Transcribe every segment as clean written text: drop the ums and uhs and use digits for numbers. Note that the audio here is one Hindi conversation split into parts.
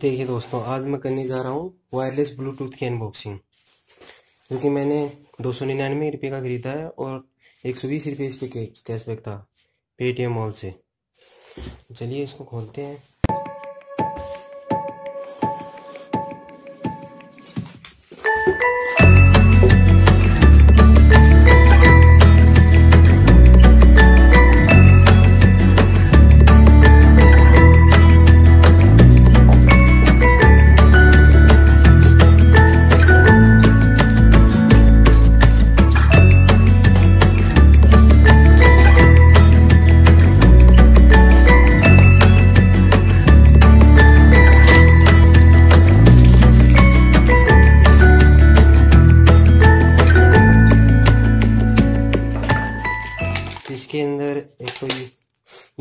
देखिए दोस्तों, आज मैं करने जा रहा हूँ वायरलेस ब्लूटूथ की अनबॉक्सिंग, जो कि मैंने 299 रुपये का खरीदा है और 120 रुपये इस पे कैशबैक था पेटीएम मॉल से। चलिए इसको खोलते हैं। इसके अंदर एक तो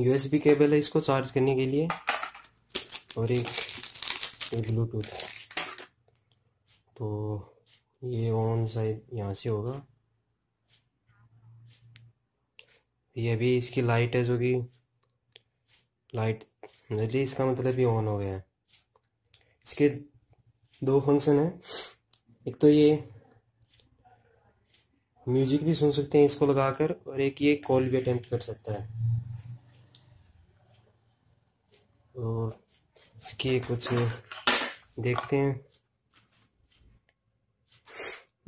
यूएसबी केबल है इसको चार्ज करने के लिए, और एक ब्लूटूथ। तो ये ऑन शायद यहाँ से होगा। ये भी इसकी लाइट है, जो कि लाइट जल्दी, इसका मतलब ये ऑन हो गया है। इसके दो फंक्शन है, एक तो ये म्यूजिक भी सुन सकते हैं इसको लगाकर, और एक ये कॉल भी अटेम्प्ट कर सकता है। और इसके कुछ देखते हैं।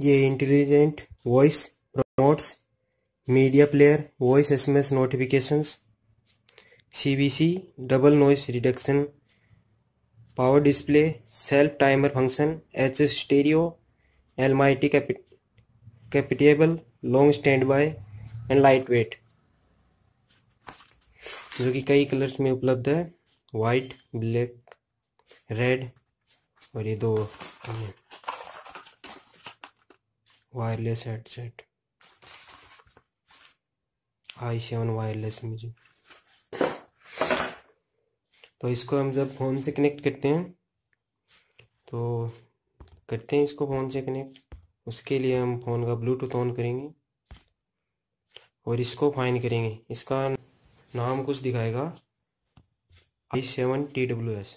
ये intelligent voice prompts media player, voice SMS notifications, CBC, double noise reduction, power display, self timer function, HS stereo, almighty compatible, long standby and lightweight, जो कि कई कलर्स में उपलब्ध है, वाइट, ब्लैक, रेड। और ये दो wireless headset, i7 wireless music. तो इसको हम जब फ़ोन से कनेक्ट करते हैं, तो करते हैं इसको फ़ोन से कनेक्ट। उसके लिए हम फ़ोन का ब्लूटूथ ऑन करेंगे और इसको फाइंड करेंगे। इसका नाम कुछ दिखाएगा i7 TWS।